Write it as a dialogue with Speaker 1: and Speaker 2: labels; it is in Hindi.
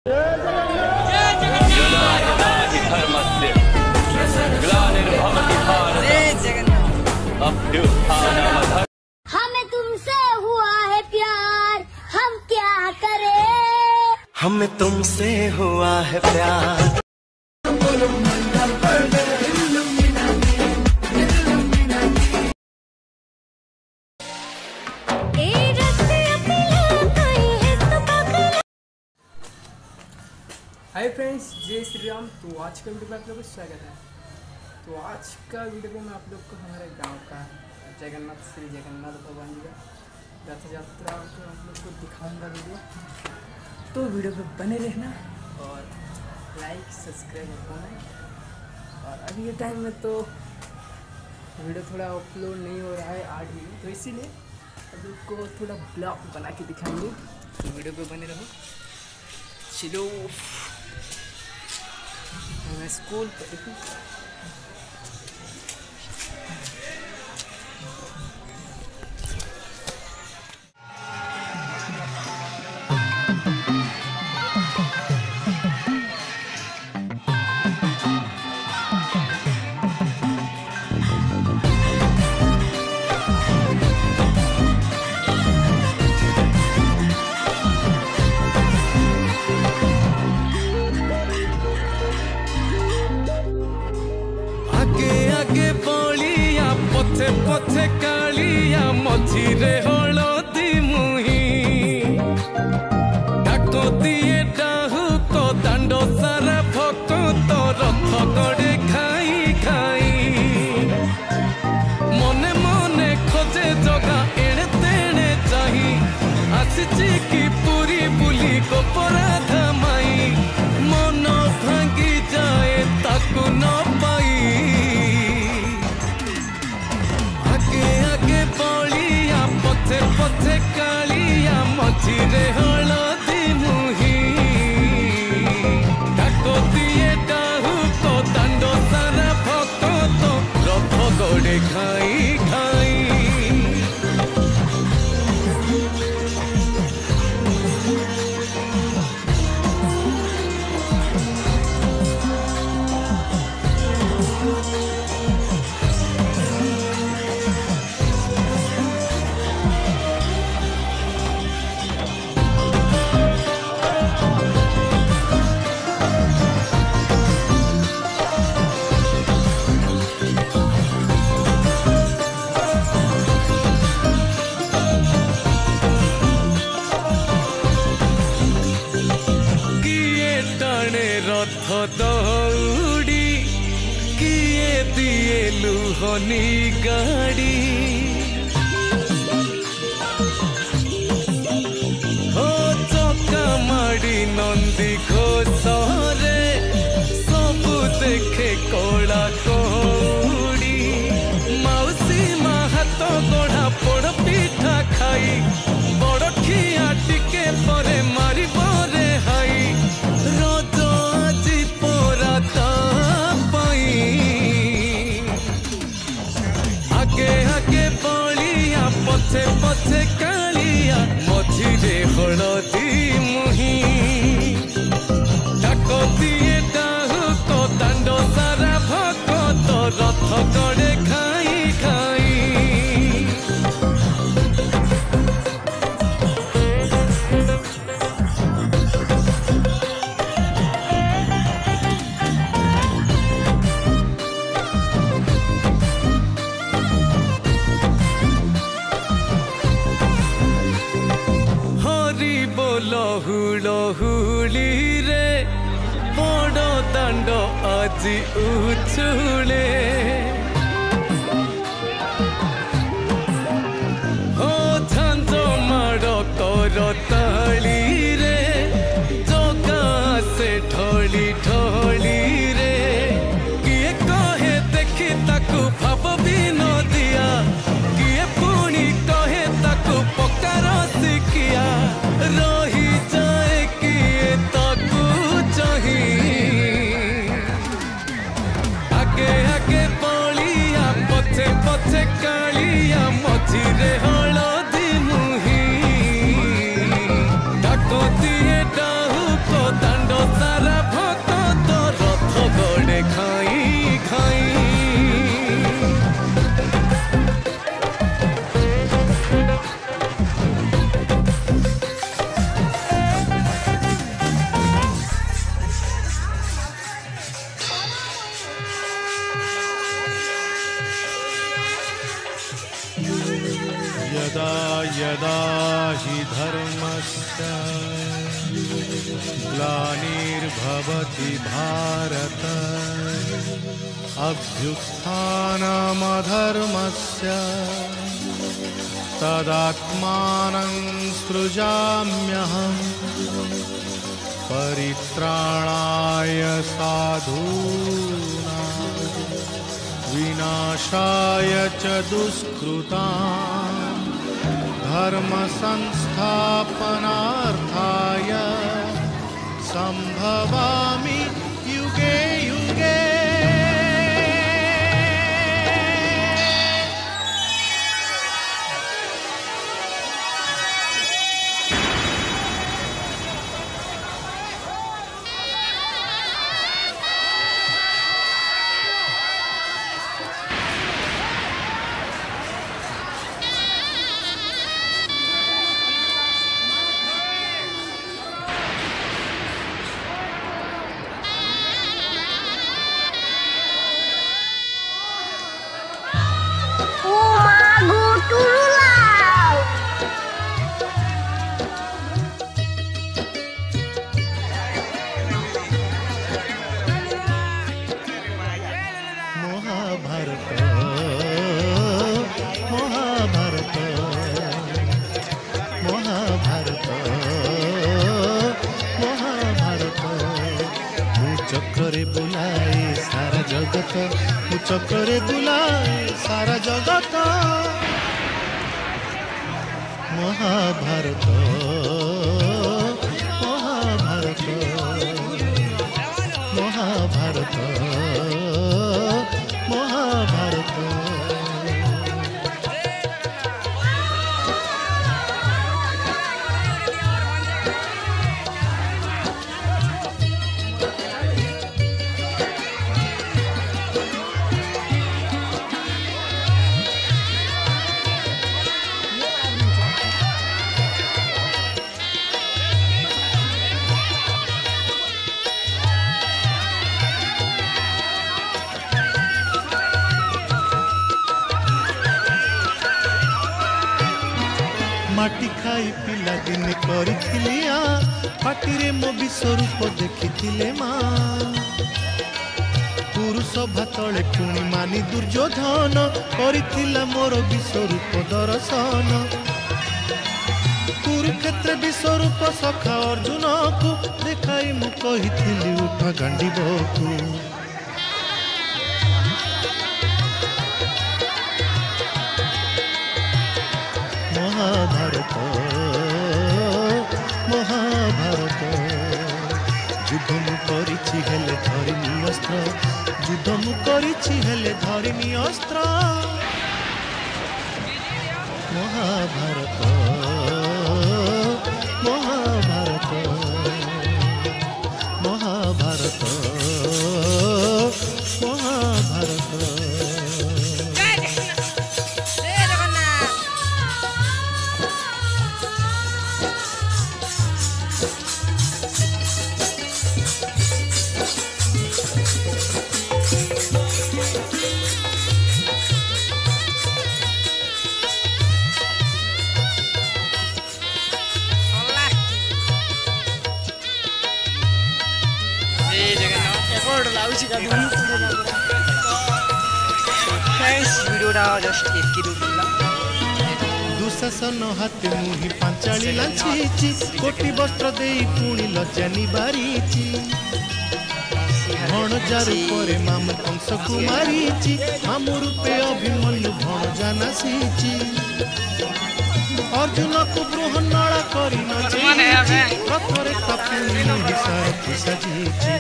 Speaker 1: हमें तुमसे हुआ है प्यार, हम क्या करें?
Speaker 2: हमें तुमसे हुआ है प्यार।
Speaker 3: हाय फ्रेंड्स, जय श्री राम। तो आज का वीडियो में आप लोगों का स्वागत है। तो आज का वीडियो में मैं आप लोग को हमारे गांव का जगन्नाथ श्री जगन्नाथ भगवान जी का रथ यात्रा को आप लोग को दिखाऊंगा वीडियो। तो वीडियो पे बने रहना और लाइक सब्सक्राइब करना। और अभी के टाइम में तो वीडियो थोड़ा अपलोड नहीं हो रहा है 8 वीडियो, तो इसीलिए आप लोग को थोड़ा ब्लॉग बना के दिखाएंगे। तो वीडियो पे बने रहो। चलो मैं स्कूल पर
Speaker 4: पथे कालिया मझिरे हलदी मुही डाको दिए डाहु को दांड सारा भक्त तो रथ गड़े खाई खाई मने मने खोजे जगा एणे तेणे चाही आसीची की पूरी बुली को पराधा माई मन भांगी जाए ताकू न पाई पथे पथे कालिया मझिरे हलदी मुही डाको दिए डाहु तो दांड सारा भक्त तो रथ गड़े खाई खाई रथ दौड़ी किए दिए लुहनी गाड़ी हो चका माड़ी नंदी घोषरे सबु देखे कला कौड़ी मौसी माँ हाथ गढ़ा पोड़ पिठा खाई बड़ खिया टिके परे मारी बरे हाई रज आज पोराता पाई आगे आगे बलिया पथे पथे कालिया मझिरे हलदी मुही डाको दिए डाहु तो दांड सारा भक्त रथ गड़े खाई खाई लहुली रे बड़ दांड আজি उछुले हो झांझ माड़ कर ताली रे जगा से ढली ढली रे किए कहे देखी ताकू भाव भी न दिया किए पुणी कहे ताकू पकार शिखिया रही जाए किए ताकू चाही आगे आगे बलिया पथे पथे कालिया मझिरे हलदी मुही
Speaker 5: ग्लानिर्भवति भारत अभ्युत्थानमधर्मस्य तदात्मानं सृजाम्यहम् परित्राणाय साधूनां विनाशाय च दुष्कृतां धर्म संस्थापनार्थाय संभवामि युगे युगे। चक्रे बुलाए सारा जगत चक्रे बुलाए सारा जगत महाभारत महाभारत महाभारत महाभारत। माटी खाई पिला दिन करिथिलिया पाटिरे मो विश्वरूप देखिथिले माँ पुरुष भातले पुणी मानी दुर्योधन करिथिला मोर विश्वरूप दर्शन कुरुक्षेत्र विश्वरूप सखा अर्जुन को देखाई मु कहिथिली उठ गांडीबकु महाभारत महाभारत युद्ध मु करिछि हेले धरिनी अस्त्र युद्ध मु करिछि हेले धरिनी अस्त्र महाभारत महाभारत महाभारत महाभारत। दुशासन हाथ मुहि पांचाली लांछी कोटि वस्त्र दे पुणी लज्जा निबारीची भणजा रूपे मामु कंस कुमारी मामु रूपे अभिमन्यु भणजा नासीची अर्जुन को बृहन्नला करी नचे रथरे तपुनी सारथी सजीची।